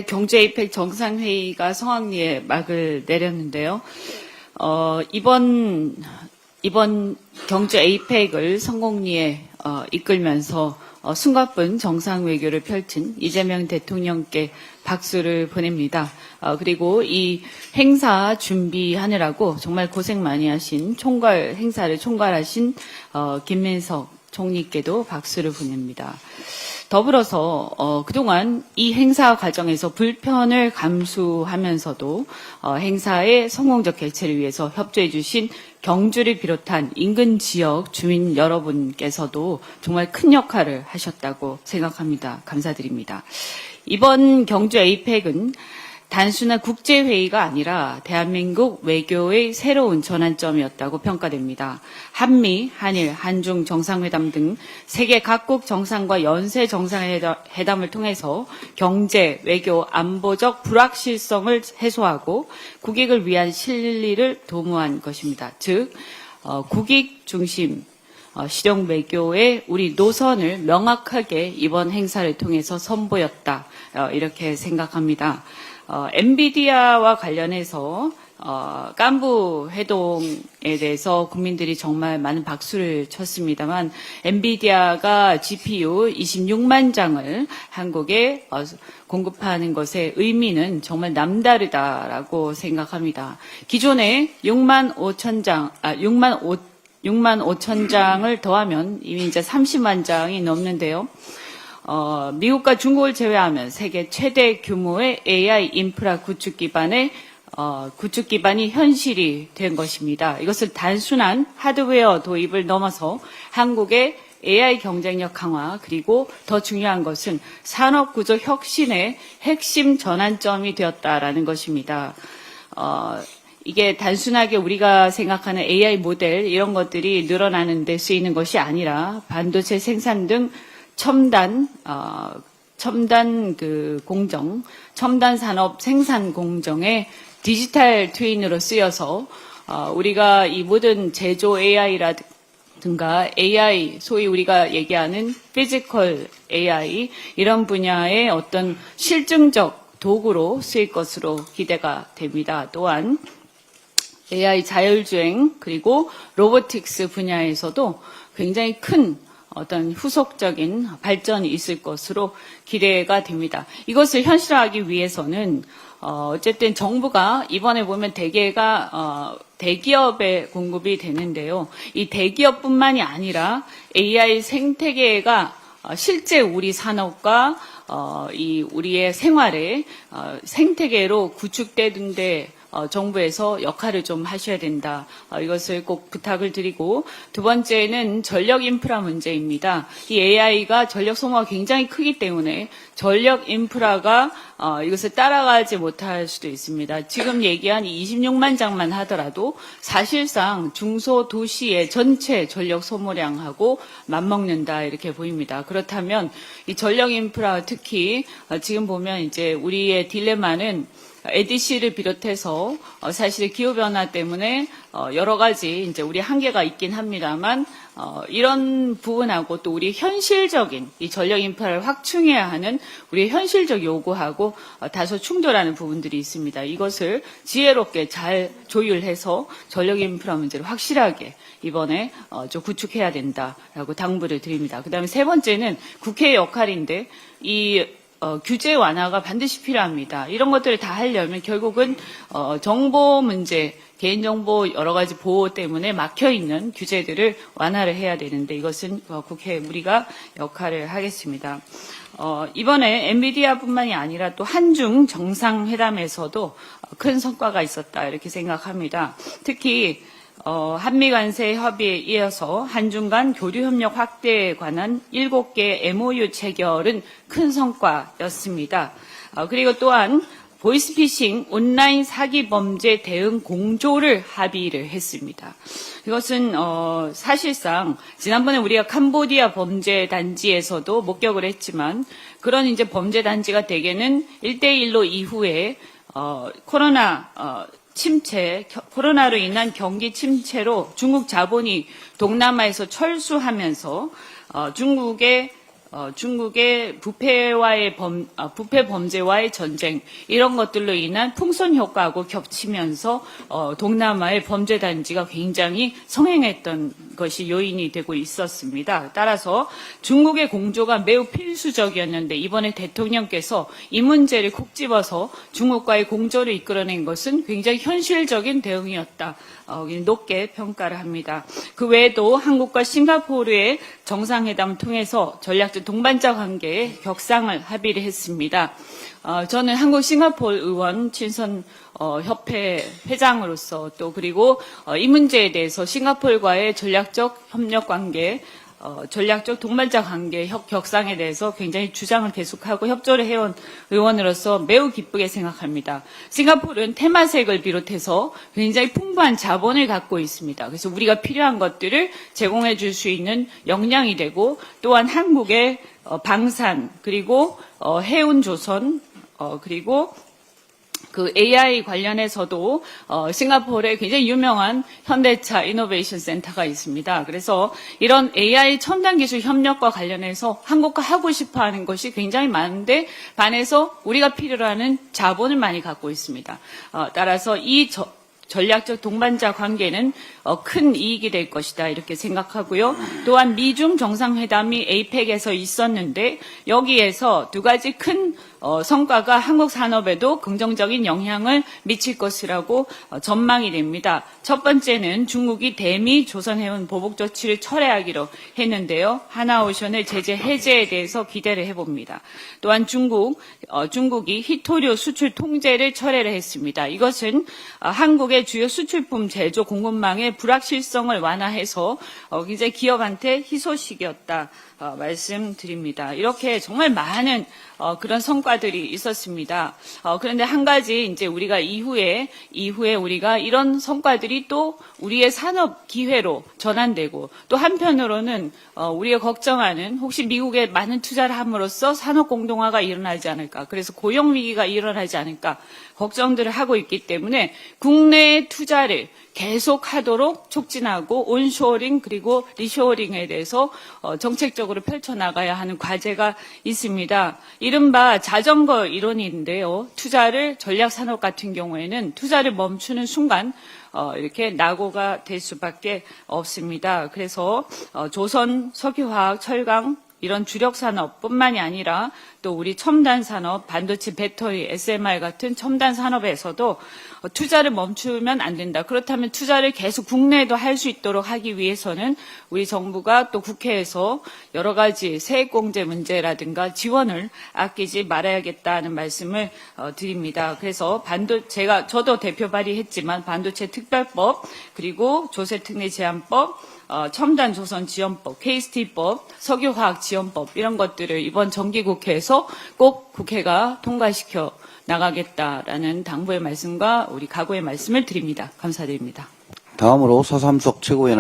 경제 APEC 정상회의가 성황리에 막을 내렸는데요. 이번 경제 APEC을 성공리에 이끌면서 숨가쁜 정상 외교를 펼친 이재명 대통령께 박수를 보냅니다. 그리고 이 행사 준비하느라고 정말 고생 많이 하신 행사를 총괄하신 김민석 총리께도 박수를 보냅니다. 더불어서 그동안 이 행사 과정에서 불편을 감수하면서도 행사의 성공적 개최를 위해서 협조해 주신 경주를 비롯한 인근 지역 주민 여러분께서도 정말 큰 역할을 하셨다고 생각합니다. 감사드립니다. 이번 경주 APEC은 단순한 국제회의가 아니라 대한민국 외교의 새로운 전환점이었다고 평가됩니다. 한미, 한일, 한중 정상회담 등 세계 각국 정상과 연쇄 정상회담을 통해서 경제, 외교, 안보적 불확실성을 해소하고 국익을 위한 실리를 도모한 것입니다. 즉, 국익 중심 실용 외교의 우리 노선을 명확하게 이번 행사를 통해서 선보였다. 이렇게 생각합니다. 엔비디아와 관련해서 깐부 회동에 대해서 국민들이 정말 많은 박수를 쳤습니다만 엔비디아가 GPU 26만 장을 한국에 공급하는 것의 의미는 정말 남다르다라고 생각합니다. 기존에 6만 5천 장을 더하면 이미 이제 30만 장이 넘는데요. 미국과 중국을 제외하면 세계 최대 규모의 AI 인프라 구축 기반이 현실이 된 것입니다. 이것은 단순한 하드웨어 도입을 넘어서 한국의 AI 경쟁력 강화 그리고 더 중요한 것은 산업 구조 혁신의 핵심 전환점이 되었다라는 것입니다. 이게 단순하게 우리가 생각하는 AI 모델 이런 것들이 늘어나는 데 쓰이는 것이 아니라 반도체 생산 등 첨단 공정, 첨단 산업 생산 공정의 디지털 트윈으로 쓰여서 우리가 이 모든 제조 AI라든가 AI, 소위 우리가 얘기하는 피지컬 AI 이런 분야의 어떤 실증적 도구로 쓰일 것으로 기대가 됩니다. 또한 AI 자율주행 그리고 로보틱스 분야에서도 굉장히 큰 어떤 후속적인 발전이 있을 것으로 기대가 됩니다. 이것을 현실화하기 위해서는 어쨌든 정부가 이번에 보면 대개가 대기업에 공급이 되는데요. 이 대기업뿐만이 아니라 AI 생태계가 실제 우리 산업과 이 우리의 생활에 생태계로 구축되는데 정부에서 역할을 좀 하셔야 된다. 이것을 꼭 부탁을 드리고 두 번째는 전력 인프라 문제입니다. 이 AI가 전력 소모가 굉장히 크기 때문에 전력 인프라가 이것을 따라가지 못할 수도 있습니다. 지금 얘기한 26만 장만 하더라도 사실상 중소도시의 전체 전력 소모량하고 맞먹는다 이렇게 보입니다. 그렇다면 이 전력 인프라 특히 지금 보면 이제 우리의 딜레마는 ADC를 비롯해서 사실 기후변화 때문에 여러 가지 이제 우리 한계가 있긴 합니다만 이런 부분하고 또 우리 현실적인 이 전력 인프라를 확충해야 하는 우리 현실적 요구하고 다소 충돌하는 부분들이 있습니다. 이것을 지혜롭게 잘 조율해서 전력 인프라 문제를 확실하게 이번에 좀 구축해야 된다라고 당부를 드립니다. 그다음에 세 번째는 국회의 역할인데 이 규제 완화가 반드시 필요합니다. 이런 것들을 다 하려면 결국은 정보 문제, 개인정보 여러 가지 보호 때문에 막혀있는 규제들을 완화를 해야 되는데 이것은 국회 우리가 역할을 하겠습니다. 이번에 엔비디아뿐만이 아니라 또 한중 정상회담에서도 큰 성과가 있었다 이렇게 생각합니다. 특히 한미 관세 협의에 이어서 한중 간 교류 협력 확대에 관한 7개 MOU 체결은 큰 성과였습니다. 그리고 또한 보이스피싱 온라인 사기 범죄 대응 공조를 합의를 했습니다. 이것은 사실상 지난번에 우리가 캄보디아 범죄 단지에서도 목격을 했지만 그런 이제 범죄 단지가 대개는 1대1로 이후에 코로나로 인한 경기 침체로 중국 자본이 동남아에서 철수하면서 중국의 중국의 부패 범죄와의 전쟁 이런 것들로 인한 풍선 효과하고 겹치면서 동남아의 범죄 단지가 굉장히 성행했던 것이 요인이 되고 있었습니다. 따라서 중국의 공조가 매우 필수적이었는데 이번에 대통령께서 이 문제를 콕 집어서 중국과의 공조를 이끌어낸 것은 굉장히 현실적인 대응이었다. 높게 평가를 합니다. 그 외에도 한국과 싱가포르의 정상회담을 통해서 전략적 동반자 관계에 격상을 합의를 했습니다. 저는 한국 싱가포르 의원 친선 협회 회장으로서 또 그리고 이 문제에 대해서 싱가포르과의 전략적 협력 관계 전략적 동반자 관계 격상에 대해서 굉장히 주장을 계속하고 협조를 해온 의원으로서 매우 기쁘게 생각합니다. 싱가포르는 테마색을 비롯해서 굉장히 풍부한 자본을 갖고 있습니다. 그래서 우리가 필요한 것들을 제공해 줄 수 있는 역량이 되고 또한 한국의 방산 그리고 해운조선 그리고 그 AI 관련해서도 싱가포르에 굉장히 유명한 현대차 이노베이션 센터가 있습니다. 그래서 이런 AI 첨단 기술 협력과 관련해서 한국과 하고 싶어 하는 것이 굉장히 많은데 반해서 우리가 필요로 하는 자본을 많이 갖고 있습니다. 따라서 이 전략적 동반자 관계는 큰 이익이 될 것이다 이렇게 생각하고요. 또한 미중 정상회담이 에이펙에서 있었는데 여기에서 두 가지 큰 성과가 한국 산업에도 긍정적인 영향을 미칠 것이라고 전망이 됩니다. 첫 번째는 중국이 대미 조선해운 보복 조치를 철회하기로 했는데요. 하나오션의 제재 해제에 대해서 기대를 해봅니다. 또한 중국이 희토류 수출 통제를 철회를 했습니다. 이것은 한국의 주요 수출품 제조 공급망의 불확실성을 완화해서 굉장히 기업한테 희소식이었다. 말씀드립니다. 이렇게 정말 많은 그런 성과들이 있었습니다. 그런데 한 가지 이제 우리가 이후에 우리가 이런 성과들이 또 우리의 산업 기회로 전환되고 또 한편으로는 우리가 걱정하는 혹시 미국에 많은 투자를 함으로써 산업 공동화가 일어나지 않을까, 그래서 고용 위기가 일어나지 않을까 걱정들을 하고 있기 때문에 국내의 투자를 계속하도록 촉진하고 온쇼어링 그리고 리쇼어링에 대해서 정책적으로 펼쳐나가야 하는 과제가 있습니다. 이른바 자전거 이론인데요. 전략산업 같은 경우에는 투자를 멈추는 순간 이렇게 낙오가 될 수밖에 없습니다. 그래서 조선, 석유화학, 철강 이런 주력 산업뿐만이 아니라 또 우리 첨단 산업, 반도체, 배터리, SMR 같은 첨단 산업에서도 투자를 멈추면 안 된다. 그렇다면 투자를 계속 국내에도 할 수 있도록 하기 위해서는 우리 정부가 또 국회에서 여러 가지 세액공제 문제라든가 지원을 아끼지 말아야겠다는 말씀을 드립니다. 그래서 저도 대표 발의했지만 반도체 특별법 그리고 조세특례 제한법 첨단 조선 지원법, KST법, 석유화학 지원법 이런 것들을 이번 정기국회에서 꼭 국회가 통과시켜 나가겠다라는 당부의 말씀과 우리 각오의 말씀을 드립니다. 감사드립니다. 다음으로 서삼석 최고위원